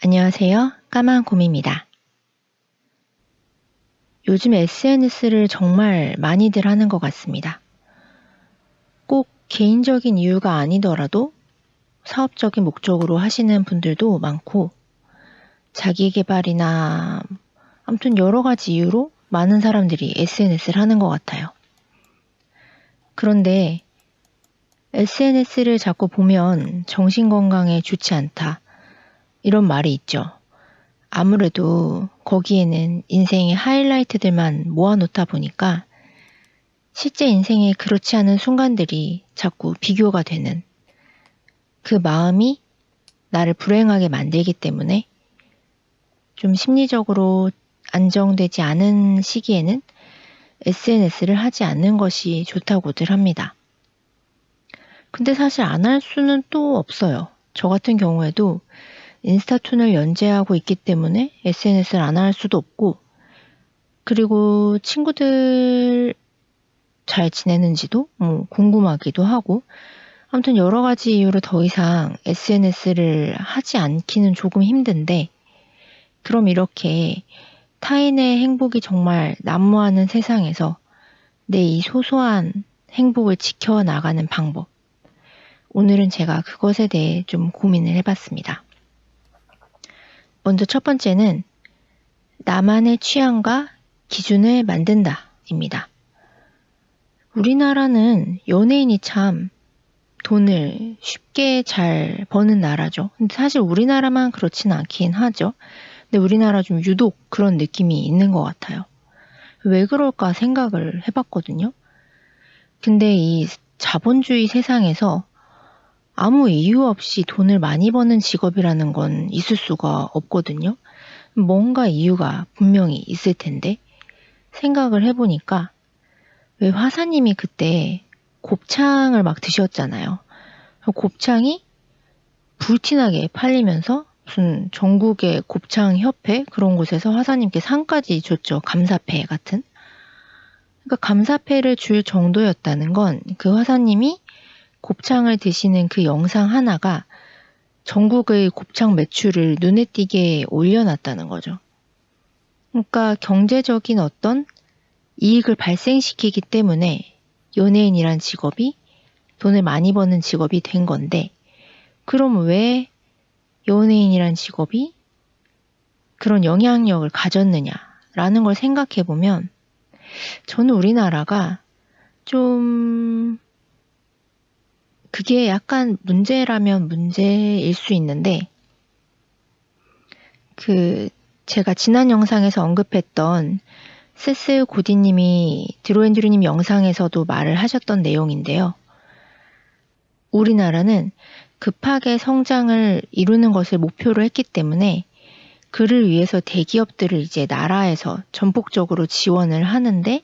안녕하세요. 까만곰입니다. 요즘 SNS를 정말 많이들 하는 것 같습니다. 꼭 개인적인 이유가 아니더라도 사업적인 목적으로 하시는 분들도 많고, 자기 개발이나 아무튼 여러 가지 이유로 많은 사람들이 SNS를 하는 것 같아요. 그런데 SNS를 자꾸 보면 정신건강에 좋지 않다, 이런 말이 있죠. 아무래도 거기에는 인생의 하이라이트들만 모아놓다 보니까 실제 인생에 그렇지 않은 순간들이 자꾸 비교가 되는, 그 마음이 나를 불행하게 만들기 때문에 좀 심리적으로 안정되지 않은 시기에는 SNS를 하지 않는 것이 좋다고들 합니다. 근데 사실 안 할 수는 또 없어요. 저 같은 경우에도 인스타툰을 연재하고 있기 때문에 SNS를 안 할 수도 없고, 그리고 친구들 잘 지내는지도 궁금하기도 하고, 아무튼 여러 가지 이유로 더 이상 SNS를 하지 않기는 조금 힘든데, 그럼 이렇게 타인의 행복이 정말 난무하는 세상에서 내 이 소소한 행복을 지켜나가는 방법, 오늘은 제가 그것에 대해 좀 고민을 해봤습니다. 먼저 첫 번째는 나만의 취향과 기준을 만든다입니다. 우리나라는 연예인이 참 돈을 쉽게 잘 버는 나라죠. 근데 사실 우리나라만 그렇진 않긴 하죠. 근데 우리나라 좀 유독 그런 느낌이 있는 것 같아요. 왜 그럴까 생각을 해봤거든요. 근데 이 자본주의 세상에서 아무 이유 없이 돈을 많이 버는 직업이라는 건 있을 수가 없거든요. 뭔가 이유가 분명히 있을 텐데, 생각을 해보니까 왜 화사님이 그때 곱창을 막 드셨잖아요. 곱창이 불티나게 팔리면서 무슨 전국의 곱창 협회 그런 곳에서 화사님께 상까지 줬죠. 감사패 같은. 그러니까 감사패를 줄 정도였다는 건 그 화사님이 곱창을 드시는 그 영상 하나가 전국의 곱창 매출을 눈에 띄게 올려놨다는 거죠. 그러니까 경제적인 어떤 이익을 발생시키기 때문에 연예인이란 직업이 돈을 많이 버는 직업이 된 건데, 그럼 왜 연예인이란 직업이 그런 영향력을 가졌느냐라는 걸 생각해 보면, 저는 우리나라가 좀 그게 약간 문제라면 문제일 수 있는데, 제가 지난 영상에서 언급했던 세스 고디님이 드로앤드루님 영상에서도 말을 하셨던 내용인데요. 우리나라는 급하게 성장을 이루는 것을 목표로 했기 때문에 그를 위해서 대기업들을 이제 나라에서 전폭적으로 지원을 하는데,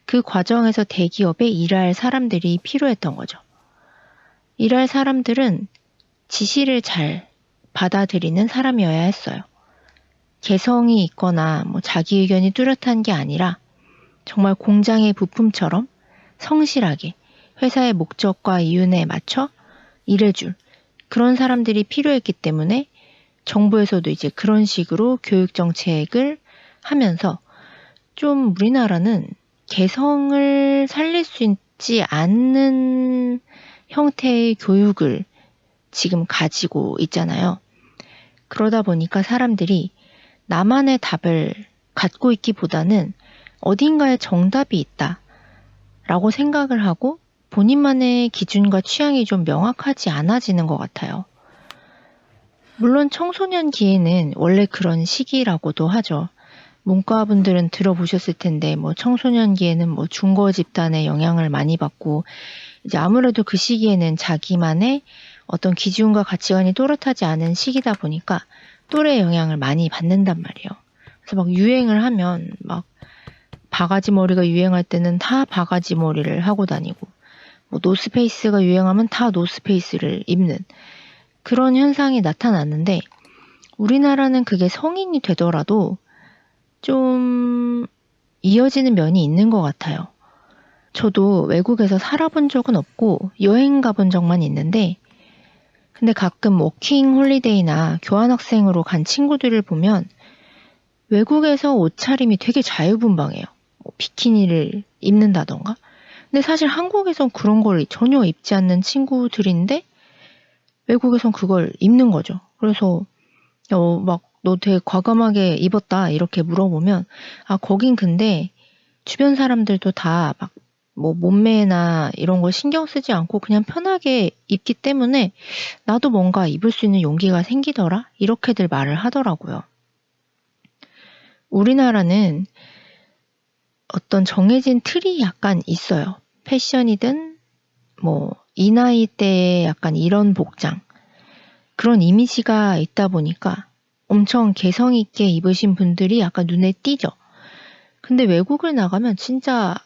그 과정에서 대기업에 일할 사람들이 필요했던 거죠. 일할 사람들은 지시를 잘 받아들이는 사람이어야 했어요. 개성이 있거나 자기 의견이 뚜렷한 게 아니라 정말 공장의 부품처럼 성실하게 회사의 목적과 이윤에 맞춰 일해줄 그런 사람들이 필요했기 때문에 정부에서도 이제 그런 식으로 교육 정책을 하면서 좀 우리나라는 개성을 살릴 수 있지 않는 형태의 교육을 지금 가지고 있잖아요. 그러다 보니까 사람들이 나만의 답을 갖고 있기보다는 어딘가에 정답이 있다라고 생각을 하고 본인만의 기준과 취향이 좀 명확하지 않아지는 것 같아요. 물론 청소년기에는 원래 그런 시기라고도 하죠. 문과분들은 들어보셨을 텐데 청소년기에는 중거 집단의 영향을 많이 받고, 이제 아무래도 그 시기에는 자기만의 어떤 기준과 가치관이 또렷하지 않은 시기다 보니까 또래 영향을 많이 받는단 말이에요. 그래서 막 유행을 하면 막 바가지 머리가 유행할 때는 다 바가지 머리를 하고 다니고, 노스페이스가 유행하면 다 노스페이스를 입는 그런 현상이 나타났는데, 우리나라는 그게 성인이 되더라도 좀 이어지는 면이 있는 것 같아요. 저도 외국에서 살아본 적은 없고 여행 가본 적만 있는데, 근데 가끔 워킹 홀리데이나 교환학생으로 간 친구들을 보면 외국에서 옷차림이 되게 자유분방해요. 뭐 비키니를 입는다던가. 근데 사실 한국에선 그런 걸 전혀 입지 않는 친구들인데 외국에선 그걸 입는 거죠. 그래서 막 너 되게 과감하게 입었다 이렇게 물어보면 아 거긴 근데 주변 사람들도 다 막 뭐 몸매나 이런 걸 신경 쓰지 않고 그냥 편하게 입기 때문에 나도 뭔가 입을 수 있는 용기가 생기더라 이렇게들 말을 하더라고요. 우리나라는 어떤 정해진 틀이 약간 있어요. 패션이든 뭐 이 나이 때에 약간 이런 복장 그런 이미지가 있다 보니까 엄청 개성 있게 입으신 분들이 약간 눈에 띄죠. 근데 외국을 나가면 진짜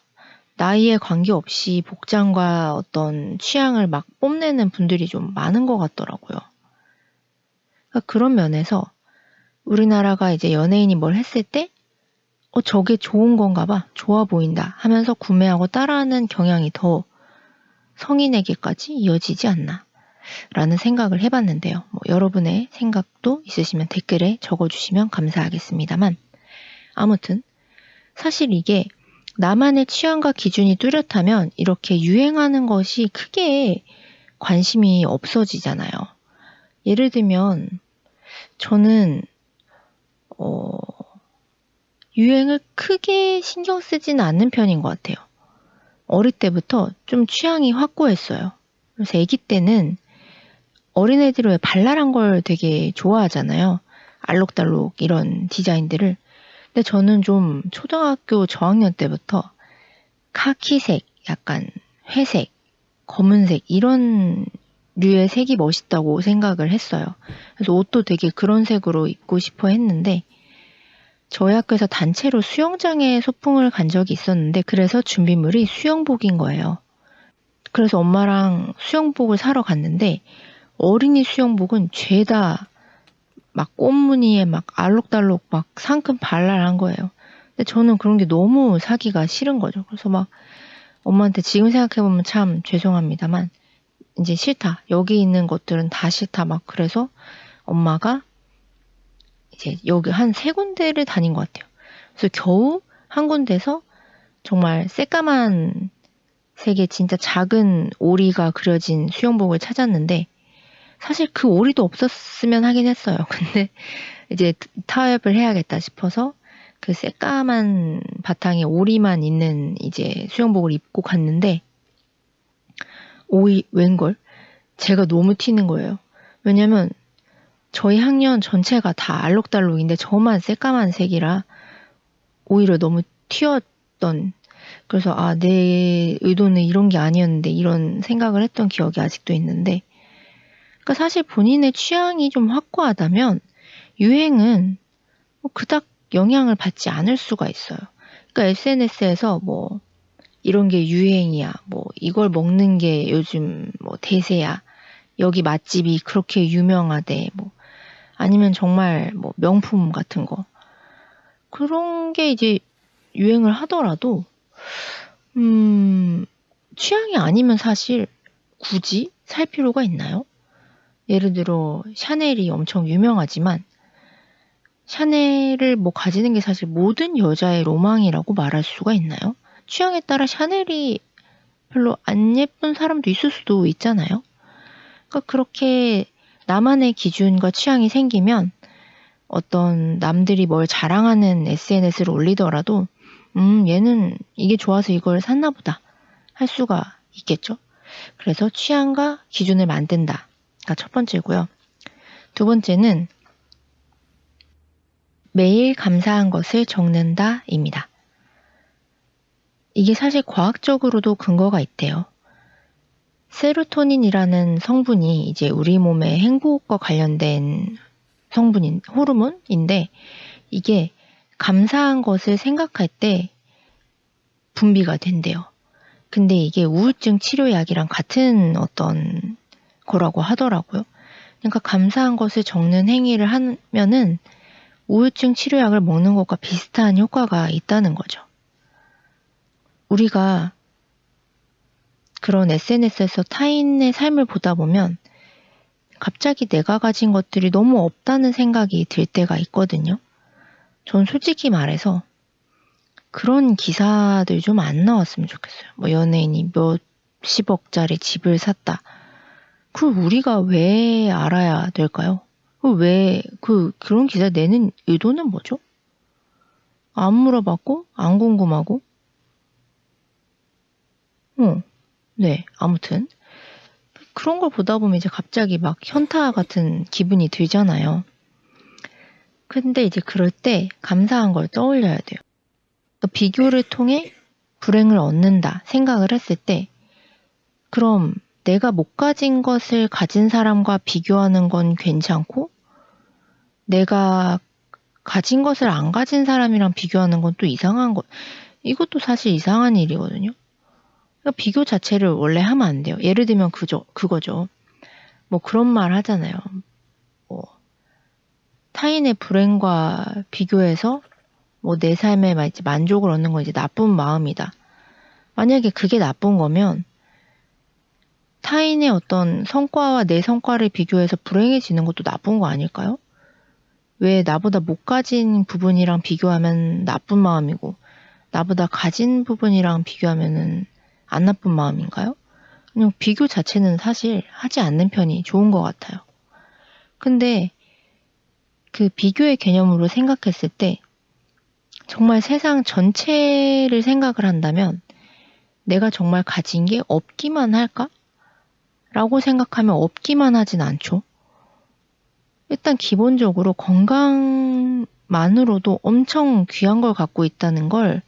나이에 관계없이 복장과 어떤 취향을 막 뽐내는 분들이 좀 많은 것 같더라고요. 그러니까 그런 면에서 우리나라가 이제 연예인이 뭘 했을 때 저게 좋은 건가 봐. 좋아 보인다 하면서 구매하고 따라하는 경향이 더 성인에게까지 이어지지 않나 라는 생각을 해봤는데요. 뭐 여러분의 생각도 있으시면 댓글에 적어주시면 감사하겠습니다만 아무튼 사실 이게 나만의 취향과 기준이 뚜렷하면 이렇게 유행하는 것이 크게 관심이 없어지잖아요. 예를 들면 저는 유행을 크게 신경 쓰지는 않는 편인 것 같아요. 어릴 때부터 좀 취향이 확고했어요. 그래서 아기 때는 어린애들은 왜 발랄한 걸 되게 좋아하잖아요. 알록달록 이런 디자인들을. 근데 저는 좀 초등학교 저학년 때부터 카키색, 약간 회색, 검은색 이런 류의 색이 멋있다고 생각을 했어요. 그래서 옷도 되게 그런 색으로 입고 싶어 했는데 저희 학교에서 단체로 수영장에 소풍을 간 적이 있었는데 그래서 준비물이 수영복인 거예요. 그래서 엄마랑 수영복을 사러 갔는데 어린이 수영복은 죄다 막 꽃무늬에 막 알록달록 막 상큼 발랄한 거예요. 근데 저는 그런 게 너무 사기가 싫은 거죠. 그래서 막 엄마한테 지금 생각해보면 참 죄송합니다만 이제 싫다. 여기 있는 것들은 다 싫다. 막 그래서 엄마가 이제 여기 한 3군데를 다닌 것 같아요. 그래서 겨우 한 군데서 정말 새까만 색의 진짜 작은 오리가 그려진 수영복을 찾았는데 사실 그 오리도 없었으면 하긴 했어요. 근데 이제 타협을 해야겠다 싶어서 그 새까만 바탕에 오리만 있는 이제 수영복을 입고 갔는데 오이 웬걸? 제가 너무 튀는 거예요. 왜냐면 저희 학년 전체가 다 알록달록인데 저만 새까만 색이라 오히려 너무 튀었던 그래서 아, 내 의도는 이런 게 아니었는데 이런 생각을 했던 기억이 아직도 있는데 그러니까 사실 본인의 취향이 좀 확고하다면 유행은 그닥 영향을 받지 않을 수가 있어요. 그러니까 SNS에서 뭐 이런 게 유행이야. 뭐 이걸 먹는 게 요즘 뭐 대세야. 여기 맛집이 그렇게 유명하대. 뭐 아니면 정말 뭐 명품 같은 거. 그런 게 이제 유행을 하더라도 취향이 아니면 사실 굳이 살 필요가 있나요? 예를 들어 샤넬이 엄청 유명하지만 샤넬을 뭐 가지는 게 사실 모든 여자의 로망이라고 말할 수가 있나요? 취향에 따라 샤넬이 별로 안 예쁜 사람도 있을 수도 있잖아요. 그러니까 그렇게 나만의 기준과 취향이 생기면 어떤 남들이 뭘 자랑하는 SNS를 올리더라도 얘는 이게 좋아서 이걸 샀나 보다 할 수가 있겠죠. 그래서 취향과 기준을 만든다가 첫 번째고요. 두 번째는 매일 감사한 것을 적는다입니다. 이게 사실 과학적으로도 근거가 있대요. 세로토닌이라는 성분이 이제 우리 몸의 행복과 관련된 성분인 호르몬인데 이게 감사한 것을 생각할 때 분비가 된대요. 근데 이게 우울증 치료약이랑 같은 어떤 거라고 하더라고요. 그러니까 감사한 것을 적는 행위를 하면은 우울증 치료약을 먹는 것과 비슷한 효과가 있다는 거죠. 우리가 그런 SNS에서 타인의 삶을 보다 보면 갑자기 내가 가진 것들이 너무 없다는 생각이 들 때가 있거든요. 전 솔직히 말해서 그런 기사들 좀 안 나왔으면 좋겠어요. 뭐 연예인이 몇십억짜리 집을 샀다. 그걸 우리가 왜 알아야 될까요? 그런 기사 내는 의도는 뭐죠? 안 물어봤고, 안 궁금하고, 네, 아무튼. 그런 걸 보다 보면 이제 갑자기 막 현타 같은 기분이 들잖아요. 근데 이제 그럴 때 감사한 걸 떠올려야 돼요. 그러니까 비교를 통해 불행을 얻는다 생각을 했을 때, 그럼 내가 못 가진 것을 가진 사람과 비교하는 건 괜찮고, 내가 가진 것을 안 가진 사람이랑 비교하는 건 또 이상한 거, 이것도 사실 이상한 일이거든요. 그러니까 비교 자체를 원래 하면 안 돼요. 예를 들면 그거죠. 뭐 그런 말 하잖아요. 뭐 타인의 불행과 비교해서 뭐 내 삶에 만족을 얻는 건 이제 나쁜 마음이다. 만약에 그게 나쁜 거면 타인의 어떤 성과와 내 성과를 비교해서 불행해지는 것도 나쁜 거 아닐까요? 왜 나보다 못 가진 부분이랑 비교하면 나쁜 마음이고 나보다 가진 부분이랑 비교하면은 안 나쁜 마음인가요? 그냥 비교 자체는 사실 하지 않는 편이 좋은 것 같아요. 근데 그 비교의 개념으로 생각했을 때 정말 세상 전체를 생각을 한다면 내가 정말 가진 게 없기만 할까? 라고 생각하면 없기만 하진 않죠. 일단 기본적으로 건강만으로도 엄청 귀한 걸 갖고 있다는 걸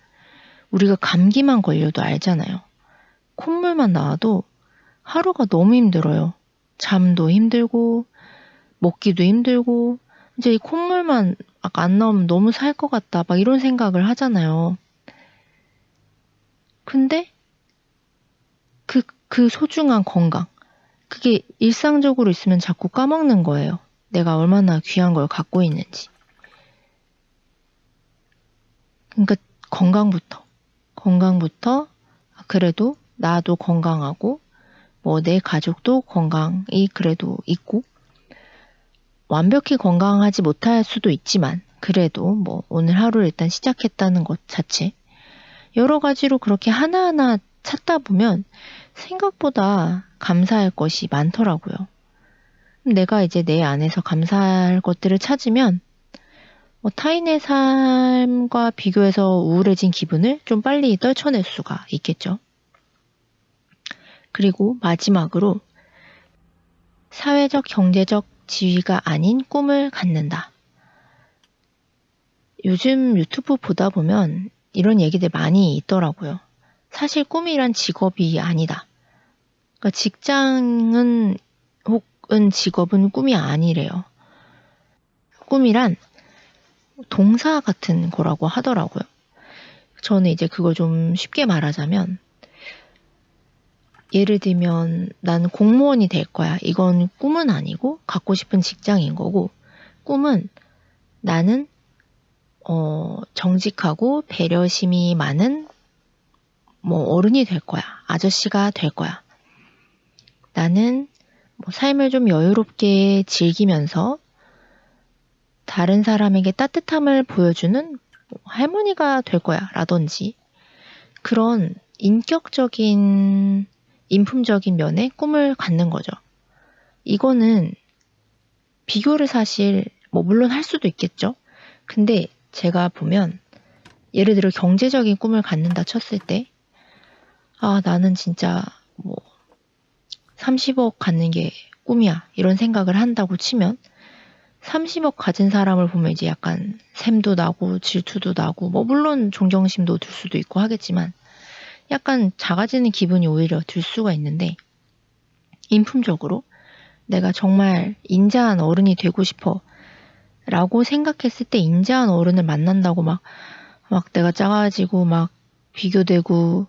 우리가 감기만 걸려도 알잖아요. 콧물만 나와도 하루가 너무 힘들어요. 잠도 힘들고 먹기도 힘들고 이제 이 콧물만 안 나오면 너무 살 것 같다 막 이런 생각을 하잖아요. 근데 그 소중한 건강 그게 일상적으로 있으면 자꾸 까먹는 거예요. 내가 얼마나 귀한 걸 갖고 있는지. 그러니까 건강부터 그래도 나도 건강하고 뭐 내 가족도 건강이 그래도 있고 완벽히 건강하지 못할 수도 있지만 그래도 뭐 오늘 하루를 일단 시작했다는 것 자체 여러 가지로 그렇게 하나하나 찾다 보면 생각보다 감사할 것이 많더라고요. 내가 이제 내 안에서 감사할 것들을 찾으면 뭐 타인의 삶과 비교해서 우울해진 기분을 좀 빨리 떨쳐낼 수가 있겠죠. 그리고 마지막으로 사회적 경제적 지위가 아닌 꿈을 갖는다. 요즘 유튜브 보다 보면 이런 얘기들 많이 있더라고요. 사실 꿈이란 직업이 아니다. 그러니까 직장은 혹은 직업은 꿈이 아니래요. 꿈이란 동사 같은 거라고 하더라고요. 저는 이제 그걸 좀 쉽게 말하자면 예를 들면 나는 공무원이 될 거야. 이건 꿈은 아니고 갖고 싶은 직장인 거고 꿈은 나는 정직하고 배려심이 많은 뭐 어른이 될 거야. 아저씨가 될 거야. 나는 뭐 삶을 좀 여유롭게 즐기면서 다른 사람에게 따뜻함을 보여주는 할머니가 될 거야. 라든지 그런 인격적인 인품적인 면의 꿈을 갖는 거죠. 이거는 비교를 사실 뭐 물론 할 수도 있겠죠. 근데 제가 보면 예를 들어 경제적인 꿈을 갖는다 쳤을 때 나는 진짜 뭐 30억 갖는 게 꿈이야 이런 생각을 한다고 치면 30억 가진 사람을 보면 이제 약간 샘도 나고 질투도 나고 뭐 물론 존경심도 들 수도 있고 하겠지만 약간 작아지는 기분이 오히려 들 수가 있는데 인품적으로 내가 정말 인자한 어른이 되고 싶어 라고 생각했을 때 인자한 어른을 만난다고 막 내가 작아지고 막 비교되고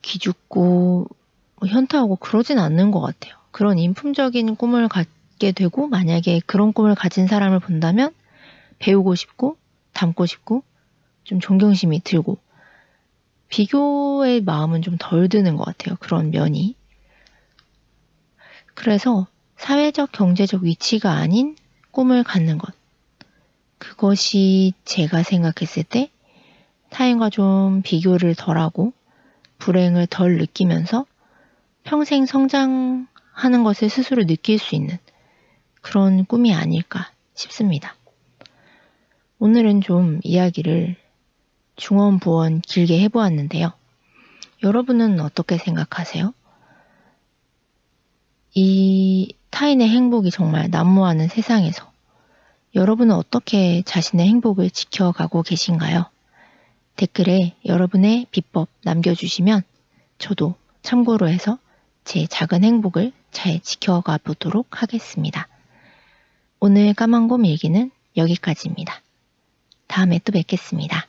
기죽고 뭐 현타오고 그러진 않는 것 같아요. 그런 인품적인 꿈을 갖게 되고 만약에 그런 꿈을 가진 사람을 본다면 배우고 싶고 닮고 싶고 좀 존경심이 들고 비교의 마음은 좀 덜 드는 것 같아요. 그런 면이. 그래서 사회적, 경제적 위치가 아닌 꿈을 갖는 것. 그것이 제가 생각했을 때 타인과 좀 비교를 덜하고 불행을 덜 느끼면서 평생 성장하는 것을 스스로 느낄 수 있는 그런 꿈이 아닐까 싶습니다. 오늘은 좀 이야기를 중언부언 길게 해보았는데요. 여러분은 어떻게 생각하세요? 이 타인의 행복이 정말 난무하는 세상에서 여러분은 어떻게 자신의 행복을 지켜가고 계신가요? 댓글에 여러분의 비법 남겨주시면 저도 참고로 해서 제 작은 행복을 잘 지켜가 보도록 하겠습니다. 오늘 까만곰 일기는 여기까지입니다. 다음에 또 뵙겠습니다.